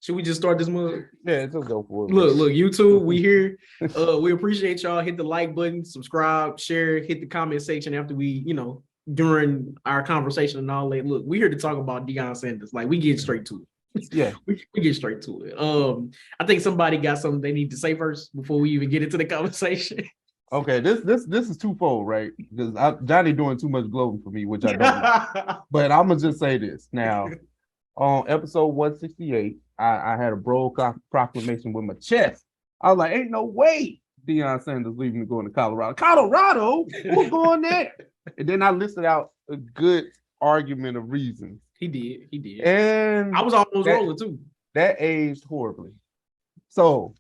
Should we just start this mug? Yeah, just go for it. Look, YouTube, we here. We appreciate y'all. Hit the like button, subscribe, share, hit the comment section after we, during our conversation and all that. Look, we here to talk about Deion Sanders. Like, we get straight to it. Yeah. we get straight to it. I think somebody got something they need to say first before we even get into the conversation. Okay, this is twofold, right? Because Johnnie doing too much gloating for me, which I don't. But I'm gonna just say this now. On episode 168, I had a bold proclamation with my chest. I was like, "Ain't no way Deion Sanders leaving to go into Colorado. Colorado, who's going there?" And then I listed out a good argument of reasons. He did. And I was almost rolling too. That aged horribly. So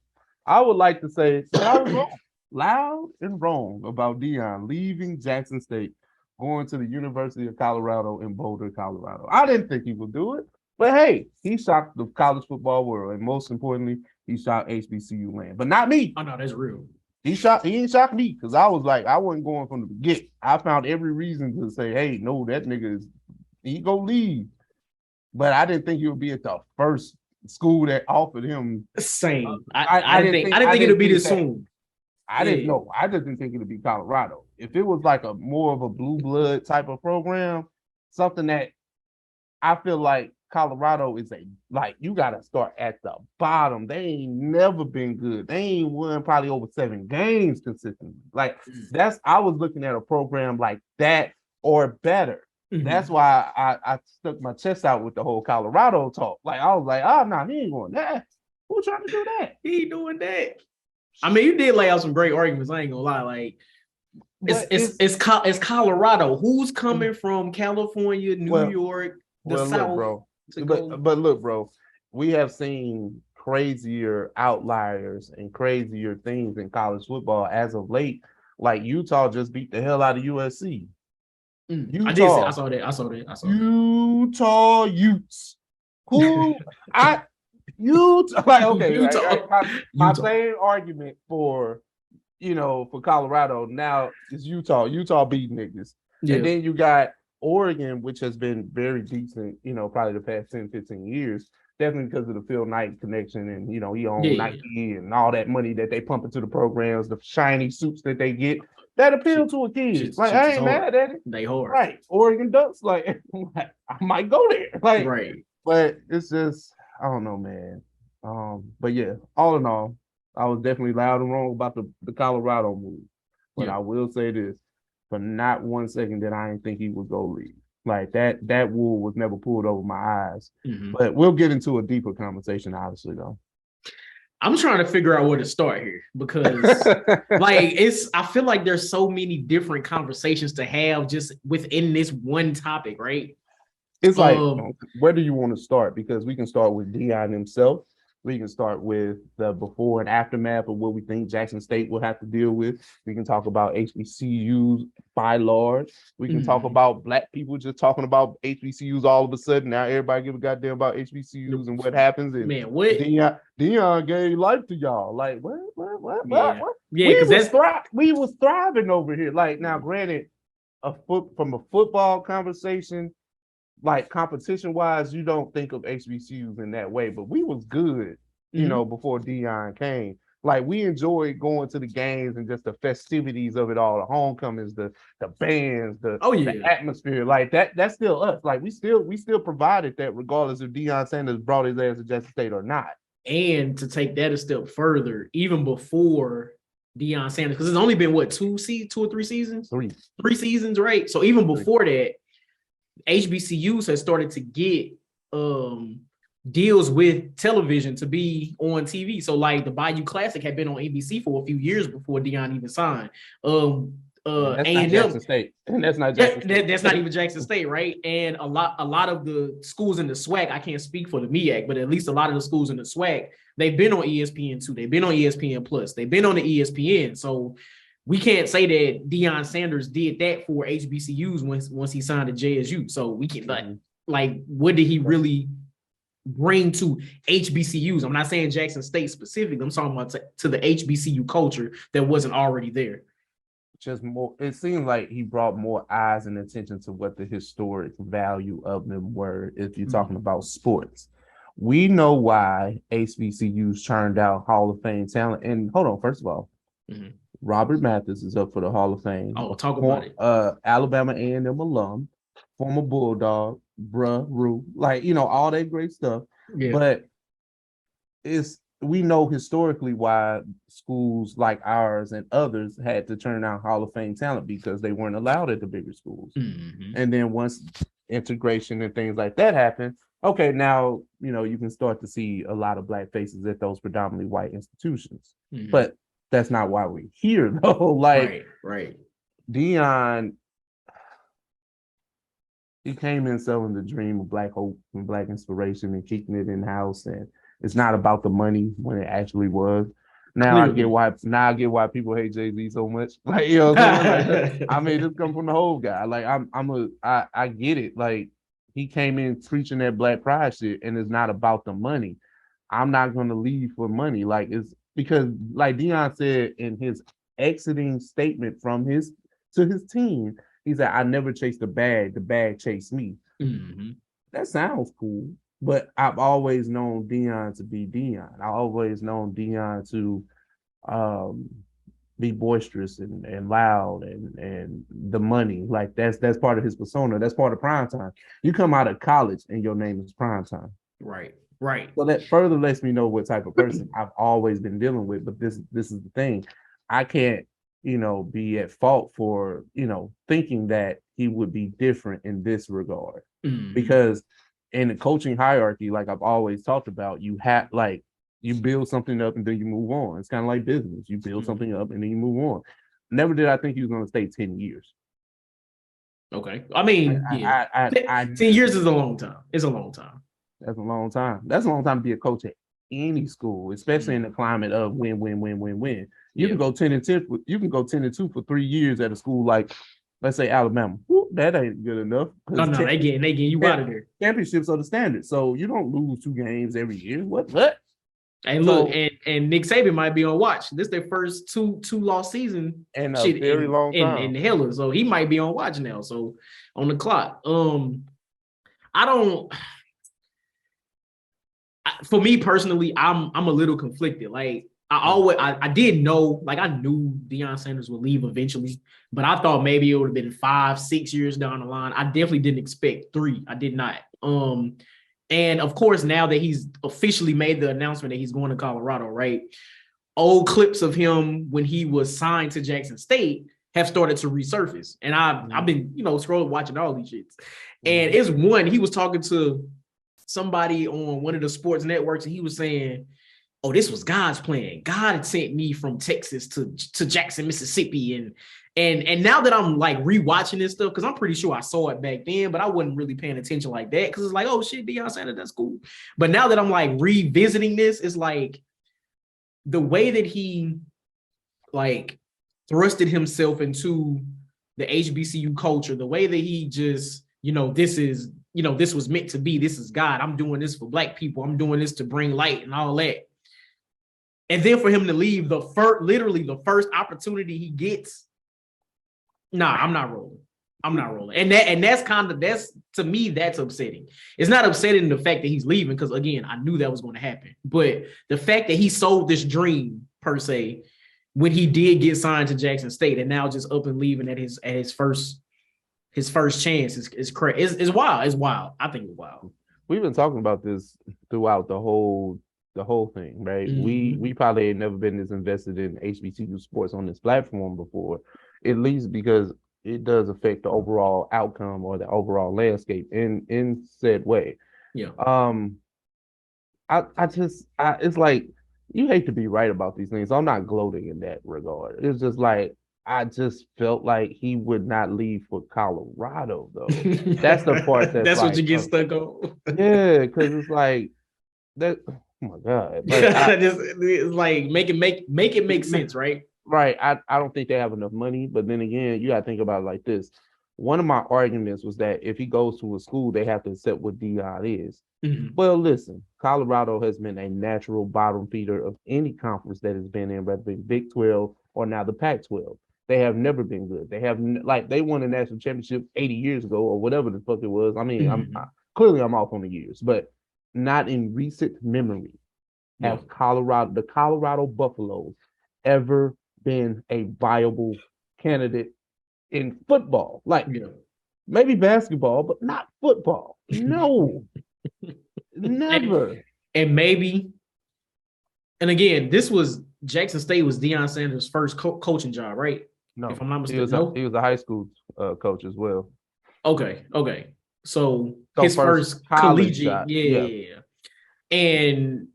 I would like to say that I was wrong. Loud and wrong about Deion leaving Jackson State, going to the University of Colorado in Boulder, Colorado. I didn't think he would do it, but hey, he shocked the college football world, and most importantly, he shocked HBCU land, but not me. Oh no, that's real. He ain't shocked me because I was like, I wasn't going from the get. I found every reason to say, hey, no, that nigga he gonna leave. But I didn't think he would be at the first school that offered him. Same. I didn't think it would be this soon. I didn't know. I just didn't think it would be Colorado. If it was like a more of a blue blood type of program, something that I feel like Colorado is you got to start at the bottom. They ain't never been good. They ain't won probably over 7 games consistently. I was looking at a program like that or better. Mm-hmm. That's why I stuck my chest out with the whole Colorado talk. Like, I was like, oh, no, he ain't going that. Who's trying to do that? He ain't doing that. I mean, you did lay out some great arguments. I ain't gonna lie. Like, it's Colorado. Who's coming from California, New York, the South? Look, bro. But look, bro, we have seen crazier outliers and crazier things in college football as of late. Like Utah just beat the hell out of USC. Utah, I saw that. Utah Utes. Who Utah, like, okay, Utah. My same argument for Colorado now is Utah. Utah beat niggas. Yeah. And then you got Oregon, which has been very decent, probably the past 10, 15 years, definitely because of the Phil Knight connection and, he owns Nike and all that money that they pump into the programs, the shiny suits that they get that appeal to a kid. I ain't mad at it. They hard. Right. Oregon Ducks, I might go there. Right. But it's just, I don't know, man. But yeah, all in all, I was definitely loud and wrong about the Colorado move. But I will say this, for not 1 second that I didn't think he would go leave. Like that wool was never pulled over my eyes. Mm-hmm. But we'll get into a deeper conversation, obviously, though. I'm trying to figure out where to start here because I feel like there's so many different conversations to have just within this one topic, right? It's like, where do you want to start? Because we can start with Deion himself. We can start with the before and aftermath of what we think Jackson State will have to deal with. We can talk about HBCUs by large. We can talk about Black people just talking about HBCUs all of a sudden. Now everybody give a goddamn about HBCUs and what happens. And man, what Deion gave life to y'all. Like what? Yeah, because we was thriving over here. Like now, granted, from a football conversation. Like competition wise, you don't think of HBCUs in that way, but we was good, before Deion came. Like we enjoyed going to the games and just the festivities of it all, the homecomings, the bands, the atmosphere. Like that's still us. Like we still provided that regardless if Deion Sanders brought his ass to Jackson State or not. And to take that a step further, even before Deion Sanders, because it's only been 2 or 3 seasons? 3 seasons, right? So even before that, HBCUs has started to get deals with television to be on TV. So like the Bayou Classic had been on ABC for a few years before Deion even signed. That's not Jackson State. And that's not Jackson State. That's not even Jackson State, right? And a lot of the schools in the SWAC, I can't speak for the MEAC, but at least a lot of the schools in the SWAC, they've been on ESPN2. They've been on ESPN Plus. They've been on the ESPN. So we can't say that Deion Sanders did that for HBCUs once he signed to JSU. So we can like what did he really bring to HBCUs? I'm not saying Jackson State specifically. I'm talking about to the HBCU culture that wasn't already there. Just more. It seemed like he brought more eyes and attention to what the historic value of them were. If you're talking about sports, We know why HBCUs turned out Hall of Fame talent. And hold on, first of all, Robert Mathis is up for the Hall of Fame. Oh, talk about it. Alabama A&M alum, former Bulldog, Rue, like, all that great stuff. Yeah. But we know historically why schools like ours and others had to turn out Hall of Fame talent, because they weren't allowed at the bigger schools. And then once integration and things like that happen, okay, now you can start to see a lot of black faces at those predominantly white institutions. But that's not why we're here, though. Like, right. Deion, he came in selling the dream of black hope and black inspiration and keeping it in house, and it's not about the money when it actually was. Now I get why people hate Jay-Z so much. Like, what I'm saying? Like, I mean, this comes from the whole guy. Like, I get it. Like, he came in preaching that black pride shit, and it's not about the money. I'm not gonna leave for money. Like, it's because, like Deion said in his exiting statement to his team, he said, "I never chased the bag chased me." That sounds cool. But I've always known Deion to be Deion. I always known Deion to be boisterous and loud and the money. Like, that's part of his persona. That's part of prime time. You come out of college and your name is prime time. Right. So that further lets me know what type of person I've always been dealing with. But this is the thing. I can't, be at fault for, thinking that he would be different in this regard. Because in the coaching hierarchy, like I've always talked about, you build something up and then you move on. It's kind of like business. You build something up and then you move on. Never did I think he was going to stay 10 years. Okay. I mean, 10 years is a long time. It's a long time. That's a long time. That's a long time to be a coach at any school, especially in the climate of win. You can go 10-10. You can go 10-2 for 3 years at a school like, let's say, Alabama. Woo, that ain't good enough. No, they getting you out of there. Championships are the standard, so you don't lose 2 games every year. What? And look, and Nick Saban might be on watch. This is their first two loss season in a very long time in the Hiller, so he might be on watch now. So on the clock. For me personally, I'm a little conflicted. Like, I did know, like, I knew Deion Sanders would leave eventually, but I thought maybe it would have been 5-6 years down the line. I definitely didn't expect 3. I did not. And of course, now that he's officially made the announcement that he's going to Colorado, right? Old clips of him when he was signed to Jackson State have started to resurface. And I've been, scrolling, watching all these shits. And it's one, he was talking to somebody on one of the sports networks, and he was saying, "Oh, this was God's plan. God had sent me from Texas to Jackson, Mississippi." And now that I'm like rewatching this stuff, because I'm pretty sure I saw it back then, but I wasn't really paying attention like that, because it's like, oh shit, Deion Sanders, that's cool. But now that I'm like revisiting this, it's like the way that he like thrusted himself into the HBCU culture, the way that he just, this was meant to be. This is God. I'm doing this for black people. I'm doing this to bring light and all that. And then for him to leave literally the first opportunity he gets, I'm not rolling. And that's to me, that's upsetting. It's not upsetting the fact that he's leaving, because again, I knew that was going to happen. But the fact that he sold this dream per se, when he did get signed to Jackson State, and now just up and leaving at his first chance is crazy. It's wild. It's wild. I think it's wild. We've been talking about this throughout the whole thing, right? We probably ain't never been this invested in HBCU sports on this platform before, at least because it does affect the overall outcome or the overall landscape in said way. Yeah. It's like, you hate to be right about these things. So I'm not gloating in that regard. It's just like, I just felt like he would not leave for Colorado, though. That's the part that's what you get stuck on. Yeah, because it's like that. Oh my God! Like, it's like make it make sense, right? Right. I don't think they have enough money, but then again, you got to think about it like this. One of my arguments was that if he goes to a school, they have to accept what Deion is. Well, listen, Colorado has been a natural bottom feeder of any conference that has been in, whether it be Big 12 or now the Pac-12. They have never been good. They have they won a national championship 80 years ago or whatever the fuck it was. I mean, I'm off on the years, but not in recent memory, have the Colorado Buffaloes ever been a viable candidate in football. Like maybe basketball, but not football. No, never. And maybe, and again, this was Jackson State was Deion Sanders' first coaching job, right? No, if I'm not mistaken. He was a high school coach as well. Okay. So his first collegiate, shot. Yeah. And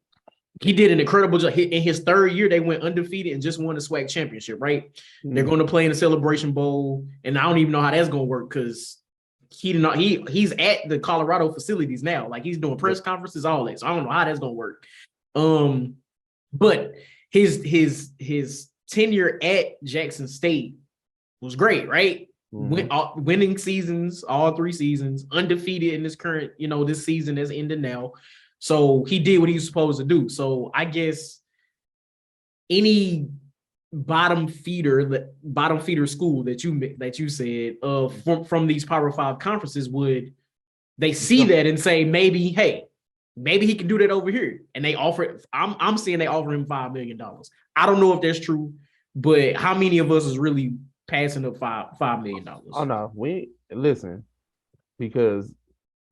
he did an incredible job. In his third year, they went undefeated and just won the SWAC championship, right? They're going to play in the Celebration Bowl, and I don't even know how that's going to work because he's at the Colorado facilities now. Like he's doing press conferences, all that. So I don't know how that's going to work. But his tenure at Jackson State was great, right? Winning seasons, all 3 seasons, undefeated in this current, this season that's ending now. So he did what he was supposed to do. So I guess any bottom feeder school that you said from these Power 5 conferences they see that and say maybe he can do that over here. And they offer I'm seeing they offer him $5 million. I don't know if that's true, but how many of us is really passing up $5 million? Oh no, listen, because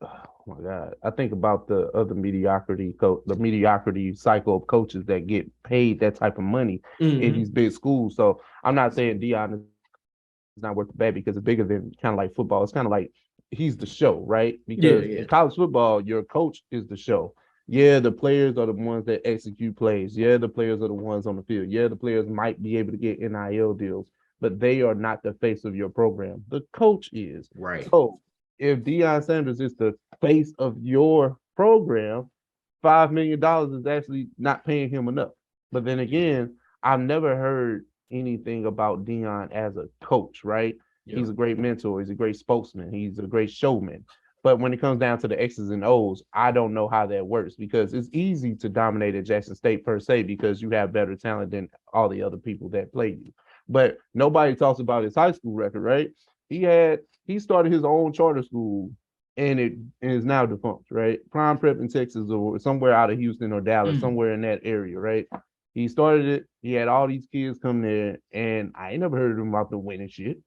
oh my God, I think about the other mediocrity cycle of coaches that get paid that type of money in these big schools. So I'm not saying Deion is not worth the bet because it's bigger than kind of like football. It's kind of like he's the show, right? Because in college football, your coach is the show. Yeah, the players are the ones that execute plays. Yeah, the players are the ones on the field. Yeah, the players might be able to get NIL deals, but they are not the face of your program. The coach is. Right. So if Deion Sanders is the face of your program, $5 million is actually not paying him enough. But then again, I've never heard anything about Deion as a coach, right? Yeah. He's a great mentor. He's a great spokesman. He's a great showman. But when it comes down to the X's and O's, I don't know how that works because it's easy to dominate at Jackson State per se because you have better talent than all the other people that play you. But nobody talks about his high school record, right? He started his own charter school and it is now defunct, right? Prime Prep in Texas or somewhere out of Houston or Dallas, somewhere in that area, right? He started it. He had all these kids come there, and I ain't never heard of him about the winning shit.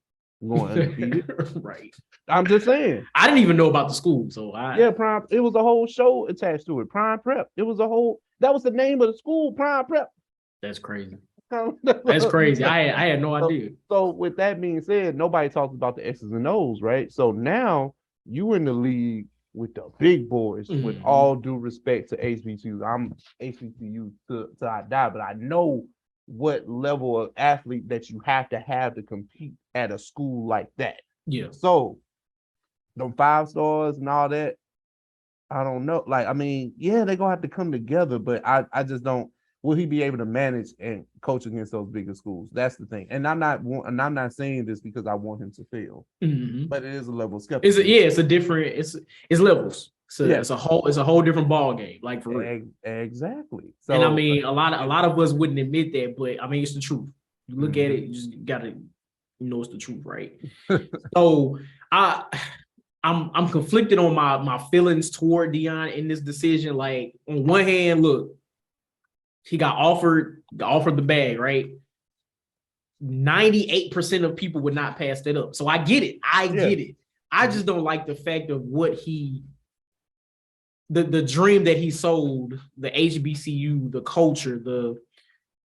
Going undefeated. Right. I'm just saying. I didn't even know about the school, so Prime. It was a whole show attached to it. Prime Prep. That was the name of the school, Prime Prep. That's crazy. That's crazy. I had no idea. So with that being said, nobody talks about the X's and O's, right? So now you in the league with the big boys, with all due respect to HBCUs. I'm HBCU to I die, but I know what level of athlete that you have to compete at a school like that. Yeah. So them 5 stars and all that, I don't know. Like, I mean, yeah, they're gonna have to come together, but I just don't. Will he be able to manage and coach against those bigger schools? That's the thing. And I'm not saying this because I want him to fail, but it is a level of skepticism. It's a different. It's levels. So it's a whole different ball game. Like for real. Exactly. So, and I mean, a lot of us wouldn't admit that, but I mean, it's the truth. You look at it, you just gotta it's the truth, right? So I'm conflicted on my feelings toward Deion in this decision. Like on one hand, look. He got offered the bag, right? 98% of people would not pass that up. So I get it. I get it. I just don't like the fact of what the dream that he sold, the HBCU, the culture,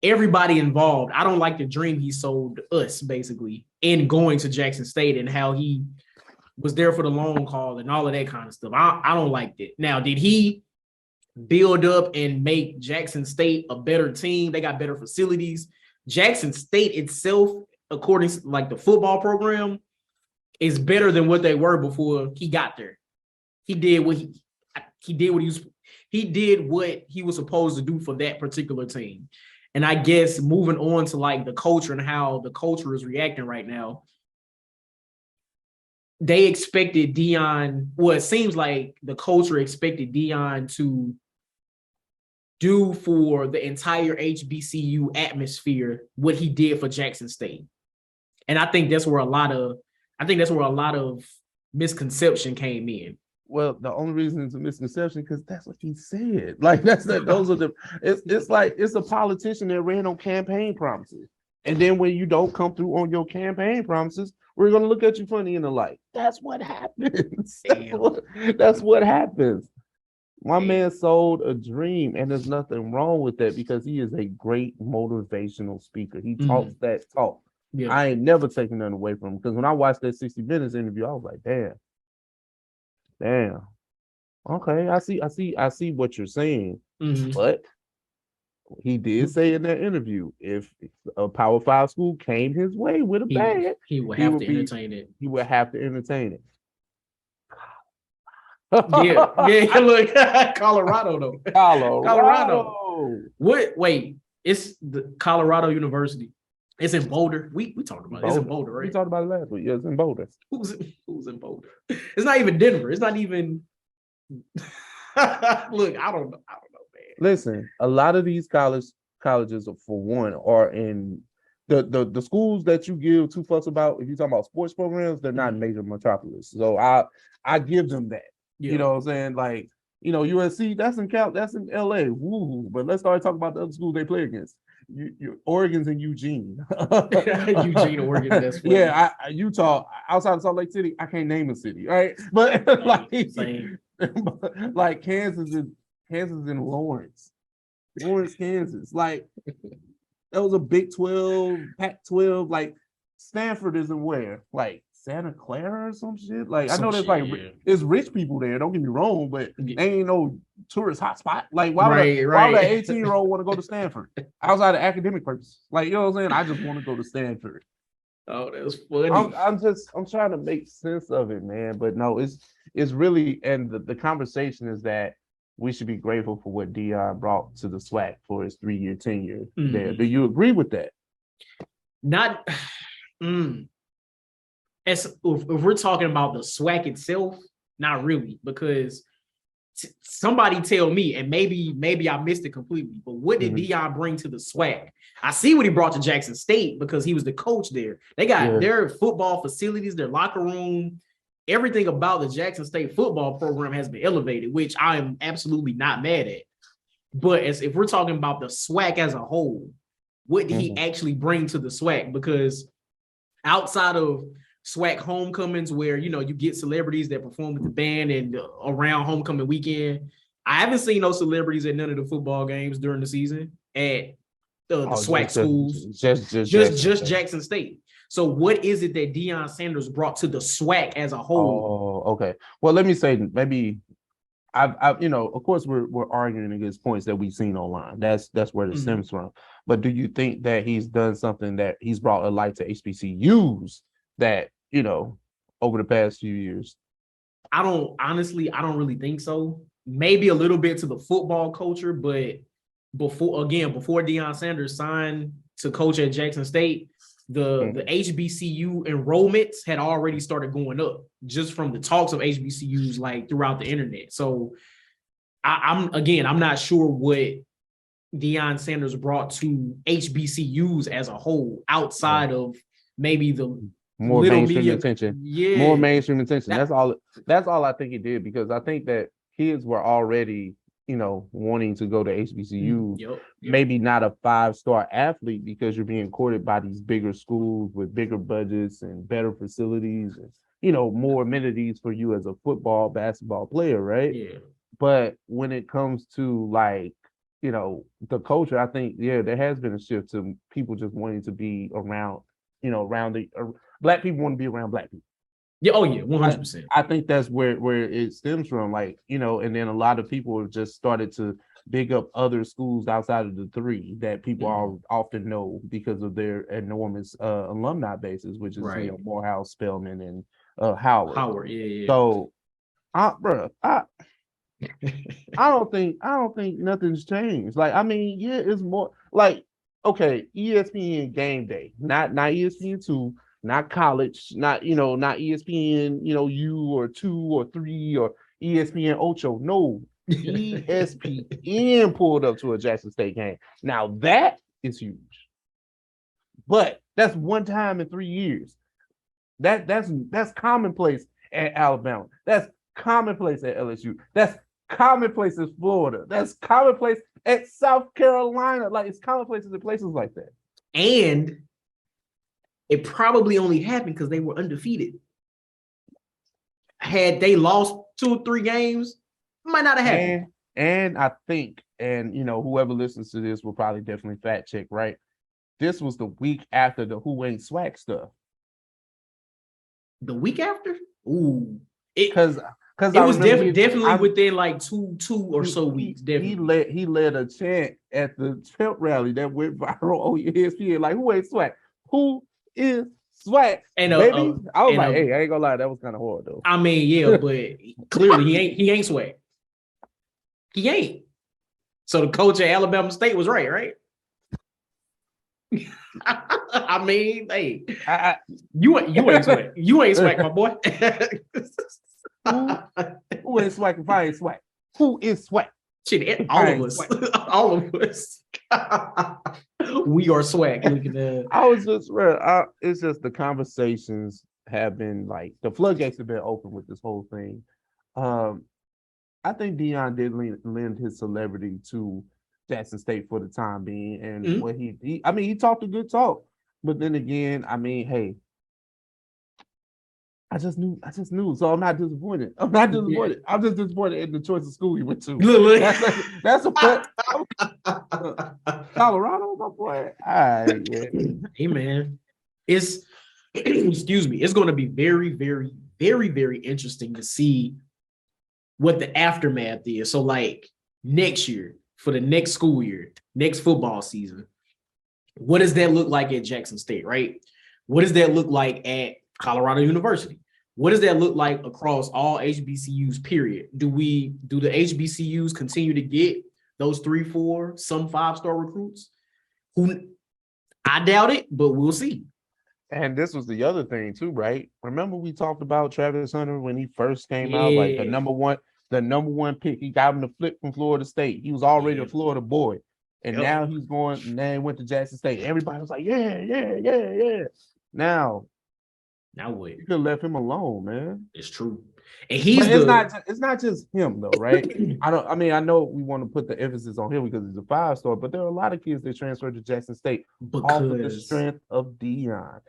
everybody involved. I don't like the dream he sold us basically in going to Jackson State and how he was there for the long haul and all of that kind of stuff. I don't like that. Now, did he build up and make Jackson State a better team? They got better facilities. Jackson State itself, according to like the football program, is better than what they were before he got there. He did what he was supposed to do for that particular team. And I guess moving on to like the culture and how the culture is reacting right now, they expected Deion. Well, it seems like the culture expected Deion to do for the entire HBCU atmosphere what he did for Jackson State. And I think that's where a lot of misconception came in. Well, the only reason it's a misconception because that's what he said. Like those are the. It's like it's a politician that ran on campaign promises, and then when you don't come through on your campaign promises, we're gonna look at you funny in the light. That's what happens. That's what happens. My man sold a dream, and there's nothing wrong with that because he is a great motivational speaker. He talks that talk. Yeah. I ain't never taken nothing away from him because when I watched that 60 Minutes interview, I was like, damn. Okay, I see what you're saying. But he did say in that interview, if a Power 5 school came his way with a bag, he would have to entertain it. He would have to entertain it. yeah. Look, Colorado though. Colorado. What? Wait, it's the Colorado University. It's in Boulder. We talked about it. It's in Boulder, right? We talked about it last week. Yeah, it's in Boulder. Who's in Boulder? It's not even Denver. It's not even. Look, I don't know, man. Listen, a lot of these colleges, for one, are in the schools that you give two fucks about. If you're talking about sports programs, they're not major metropolis. So I give them that. Yeah. You know what I'm saying? Like, USC, that's in LA. Woo. But let's start talking about the other schools they play against. Oregon's in Eugene. Eugene, Oregon, that's funny. Yeah, Utah, outside of Salt Lake City, I can't name a city, right? But like Kansas in Lawrence, Kansas. Like that was a Big 12, Pac-12. Like Stanford isn't where? Like Santa Clara or some shit. Like I know there's there's rich people there. Don't get me wrong, but they ain't no tourist hotspot. Like why would an 18-year-old want to go to Stanford outside of academic purpose? Like you know what I'm saying? I just want to go to Stanford. Oh, that's funny. I'm trying to make sense of it, man. But no, it's really, and the conversation is that we should be grateful for what Deion brought to the SWAC for his 3-year tenure there. Do you agree with that? Not. As if we're talking about the SWAC itself, not really, because somebody tell me, and maybe I missed it completely, but what did Deion bring to the SWAC? I see what he brought to Jackson State because he was the coach there. They got their football facilities, their locker room, everything about the Jackson State football program has been elevated, which I am absolutely not mad at. But if we're talking about the SWAC as a whole, what did he actually bring to the SWAC? Because outside of SWAC homecomings where, you get celebrities that perform with the band and around homecoming weekend, I haven't seen no celebrities at none of the football games during the season at the SWAC schools. Just Jackson State. So what is it that Deion Sanders brought to the SWAC as a whole? Oh, okay. Well, let me say maybe I've of course we're arguing against points that we've seen online. That's where it stems from. But do you think that he's done something that he's brought a light to HBCUs that, over the past few years? I don't really think so. Maybe a little bit to the football culture, but before Deion Sanders signed to coach at Jackson State, the HBCU enrollments had already started going up just from the talks of HBCUs like throughout the internet. So I'm not sure what Deion Sanders brought to HBCUs as a whole outside of maybe the more mainstream attention. Yeah, more mainstream attention. That's all I think it did, because I think that kids were already, wanting to go to HBCU. Maybe not a 5-star athlete because you're being courted by these bigger schools with bigger budgets and better facilities and, more amenities for you as a football, basketball player, right? Yeah. But when it comes to the culture, I think, there has been a shift to people just wanting to be around, Black people want to be around Black people. Yeah. Oh yeah. 100%. I think that's where it stems from. And then a lot of people have just started to big up other schools outside of the 3 that people often know because of their enormous alumni bases, which is Morehouse, Spelman, and Howard. Yeah. So, I don't think nothing's changed. It's more like, okay, ESPN Game Day, not ESPN2. Not college, not ESPN, U or 2 or 3 or ESPN Ocho. No, ESPN pulled up to a Jackson State game. Now that is huge, but that's one time in 3 years. That's commonplace at Alabama. That's commonplace at LSU. That's commonplace in Florida. That's commonplace at South Carolina. Like it's commonplace in places like that. And it probably only happened because they were undefeated. Had they lost 2 or 3 games, might not have happened. And I think, and whoever listens to this will probably definitely fact check, right? This was the week after the Who Ain't Swag stuff. The week after? Ooh. Because it was definitely within like two or so weeks. Definitely. He led a chant at the Trump rally that went viral on ESPN. Like, who ain't swag? Who is swag? And baby, I was like, hey, I ain't gonna lie, that was kind of hard though. I mean, yeah, but clearly he ain't swag. He ain't. So the coach at Alabama State was right? I mean, hey, you ain't swag. You ain't swag, my boy. Who ain't swag if I ain't swag? Who is swag? Shit, all of us. All of us. We are swag. Look at that. I was just it's just the conversations have been like the floodgates have been open with this whole thing. I think Deion did lend his celebrity to Jackson State for the time being, and what he talked a good talk, but then again, I mean, hey, I just knew, so I'm not disappointed. I'm just disappointed in the choice of school he went to. That's a fact. Colorado, my boy. All right, yeah. Hey man, it's excuse me. It's going to be very, very, very, very interesting to see what the aftermath is. So, like next year, for the next school year, next football season, what does that look like at Jackson State? Right? What does that look like at Colorado University? What does that look like across all HBCUs, period? Do the HBCUs continue to get those 3, 4, some 5-star recruits? I doubt it, but we'll see. And this was the other thing too, right? Remember we talked about Travis Hunter when he first came out, like the number one pick. He got him to flip from Florida State. He was already a Florida boy. And now he's going, now he went to Jackson State. Everybody was like, yeah. Now what? You could have left him alone, man. It's true. And it's not just him though, right? I know we want to put the emphasis on him because he's a 5-star, but there are a lot of kids that transferred to Jackson State off of the strength of Deion.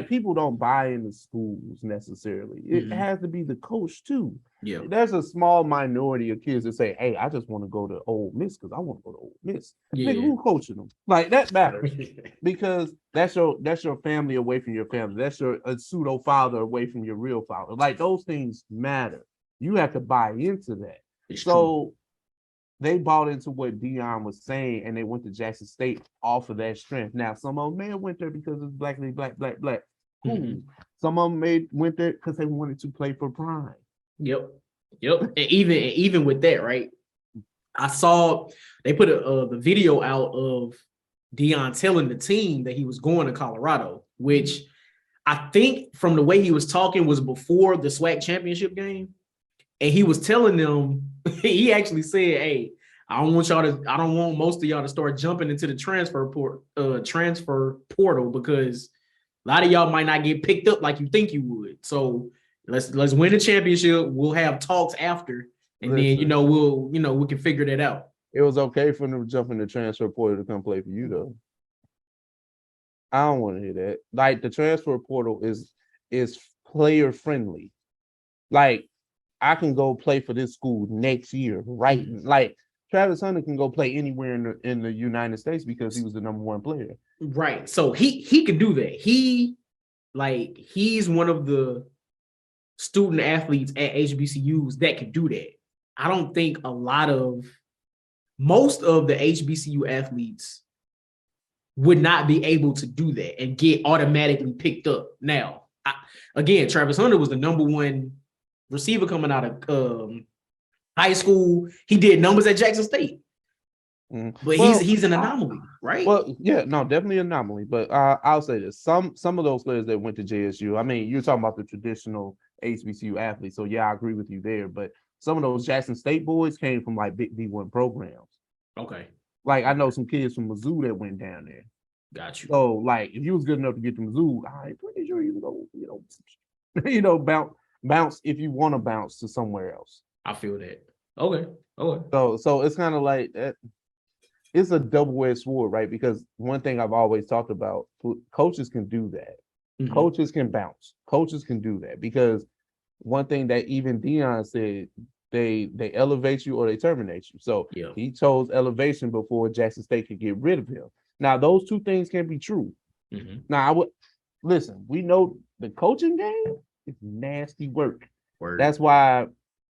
People don't buy into schools necessarily. It has to be the coach too. Yeah. There's a small minority of kids that say, hey, I just want to go to Ole Miss because I want to go to Ole Miss. Yeah. Nigga, who coaching them? Like that matters because that's your family away from your family. That's your pseudo father away from your real father. Like those things matter. You have to buy into that. It's true. They bought into what Deion was saying, and they went to Jackson State off of that strength. Now, some of them may have went there because it's black. Cool. Mm-hmm. Some of them went there because they wanted to play for prime. Yep. And even with that, right? I saw they put the video out of Deion telling the team that he was going to Colorado, which I think from the way he was talking was before the SWAC championship game. And he was telling them, he actually said, hey, I don't want most of y'all to start jumping into the transfer portal because a lot of y'all might not get picked up like you think you would. So let's win the championship. We'll have talks after, and then we can figure that out. It was okay for them to jump in the transfer portal to come play for you, though. I don't want to hear that. Like the transfer portal is player friendly. Like I can go play for this school next year, right? Like Travis Hunter can go play anywhere in the United States because he was the number 1 player. Right. So he could do that. He's one of the student athletes at HBCUs that can do that. I don't think most of the HBCU athletes would not be able to do that and get automatically picked up. Now, again, Travis Hunter was the number 1 receiver coming out of high school. He did numbers at Jackson State. But he's an anomaly, right? Well, yeah, no, definitely an anomaly. But I'll say this: some of those players that went to JSU. I mean, you're talking about the traditional HBCU athletes, so yeah, I agree with you there. But some of those Jackson State boys came from like big D1 programs. Okay. Like I know some kids from Mizzou that went down there. Got you. So like, if you was good enough to get to Mizzou, I'm pretty sure you can go, bounce. bounce if you want to bounce to somewhere else. I feel that. Okay. So it's kind of like that. It's a double-edged sword, right? Because one thing I've always talked about, coaches can do that. Mhm. Coaches can bounce. Coaches can do that because one thing that even Deion said, they elevate you or they terminate you. So Yeah. he chose elevation before Jackson State could get rid of him. Now those two things can be true. Mhm. Now I would listen. We know the coaching game is nasty work. Word. That's why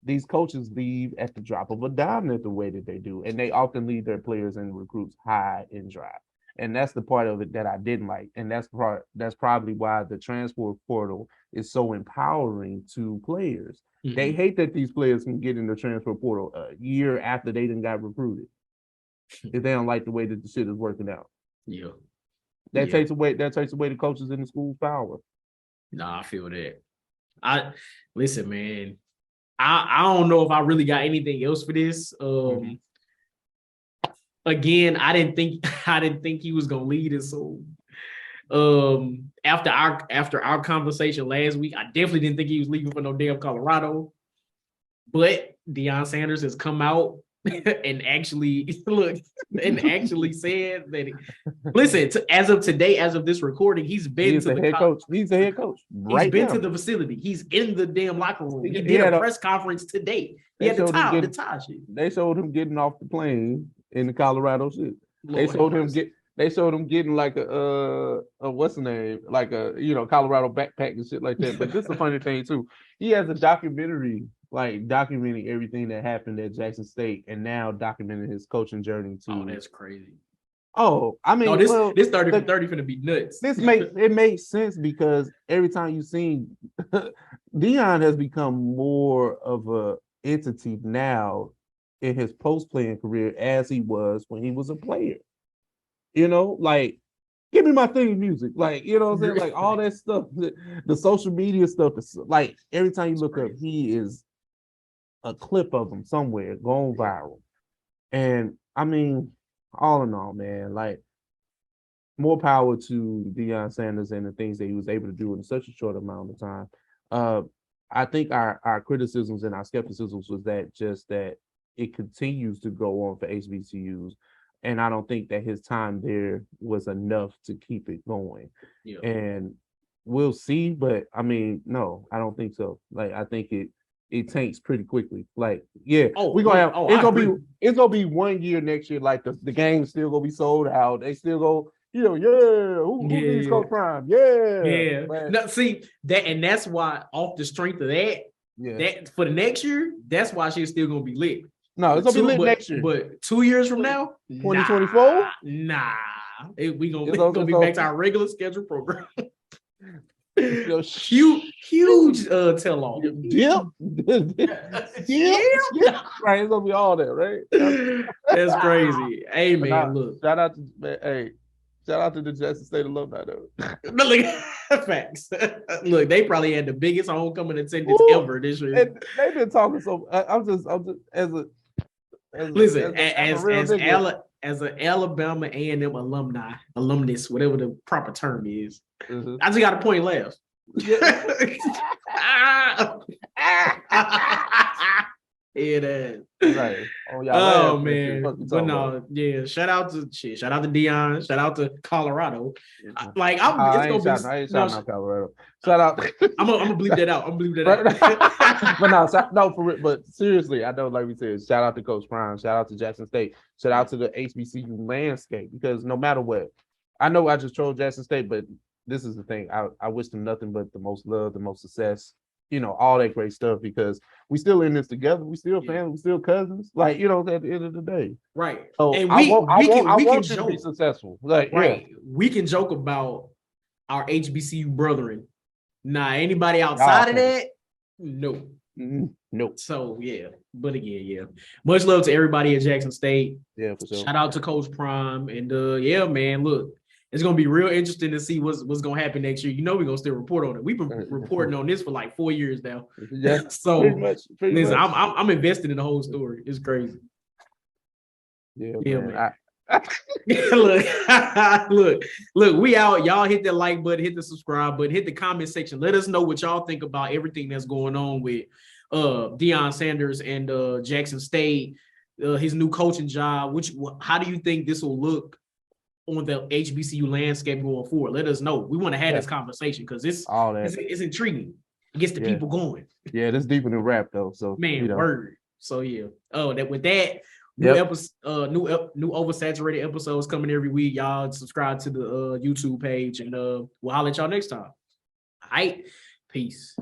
these coaches leave at the drop of a dime at the way that they do, and they often leave their players and recruits high and dry. And that's the part of it that I didn't like, and that's probably why the transfer portal is so empowering to players. Mhm. They hate that these players can get in the transfer portal a year after they done got recruited if they don't like the way that the shit is working out. Yeah. That takes away the coaches in the school's power. Nah, I feel that. Listen, man. I don't know if I really got anything else for this. Again, I didn't think he was gonna lead us. So after our conversation last week, I definitely didn't think he was leaving for no damn Colorado. But Deion Sanders has come out and actually said that listen, as of today, as of this recording, he's been to the head coach. He's the head coach. He's been to the facility. He's in the damn locker room. He did a press conference today. He had the tie shit. They showed him getting off the plane in the Colorado shit. They showed him getting like a what's the name? Like a Colorado backpack and shit like that. But this is a funny thing too. He has a documentary like documenting everything that happened at Jackson State and now documenting his coaching journey too. Oh, that's crazy. Oh, I mean, this 30 for 30 finna be nuts. It makes sense because every time you've seen Deion has become more of a entity now in his post-playing career as he was when he was a player. Like give me my theme music, like what I'm saying, like all that stuff, the social media stuff. Like every time you look up, he is a clip of him somewhere going viral, and I mean. All in all, man, like more power to Deion Sanders and the things that he was able to do in such a short amount of time. I think our criticisms and our skepticisms was that it continues to go on for HBCUs, and I don't think that his time there was enough to keep it going. Yeah. And we'll see, but I mean, no, I don't think so. Like I think it tanks pretty quickly. Like, yeah, we're gonna have it's gonna be 1 year next year. Like the game's still gonna be sold out. They still go, who needs Coach Prime? Yeah. No, see that, and that's why off the strength of that, that for the next year, that's why she's still gonna be lit. No, it's gonna be lit next year. But 2 years from now, 2024, nah. We gonna be back to our regular schedule program. Huge tell off. Yep. Right, it's gonna be all that, right? That's crazy. Hey man, look. Shout out to the Jackson State alumni though. Look, facts. Look, they probably had the biggest homecoming attendance ever this year. And they've been talking so. I'm just as an Alabama A&M alumnus, whatever the proper term is. Mm-hmm. I just got a point left. It is. Right. Oh man. But no, yeah. Shout out to Deion. Shout out to Colorado. Mm-hmm. I ain't shouting out Colorado. Shout out. I'm gonna bleep that out. But seriously, I know, like we said, shout out to Coach Prime. Shout out to Jackson State. Shout out to the HBCU landscape, because no matter what, I know I just trolled Jackson State, but this is the thing. I wish them nothing but the most love, the most success, all that great stuff, because we still in this together. We still family. We still cousins. Like, at the end of the day. Right. So and we can joke, be successful. Like, right. Yeah. We can joke about our HBCU brethren. Nah, anybody outside of that, no. Nope. So yeah, but again, yeah. Much love to everybody at Jackson State. Yeah, for sure. Shout out to Coach Prime, and yeah, man. Look, it's gonna be real interesting to see what's gonna happen next year. We're gonna still report on it. We've been reporting on this for like 4 years now. Yeah. So pretty much. I'm invested in the whole story. It's crazy. Yeah, man. look, look, we out. Y'all hit the like button, hit the subscribe button, hit the comment section. Let us know what y'all think about everything that's going on with Deion Sanders and Jackson State, his new coaching job. How do you think this will look on the HBCU landscape going forward? Let us know. We want to have this conversation because it's intriguing. It gets the people going. Yeah, this deeper than rap though. So man, word. So yeah. Oh, with that. New episode, new oversaturated episodes coming every week. Y'all subscribe to the YouTube page, and we'll holler at y'all next time. All right, peace.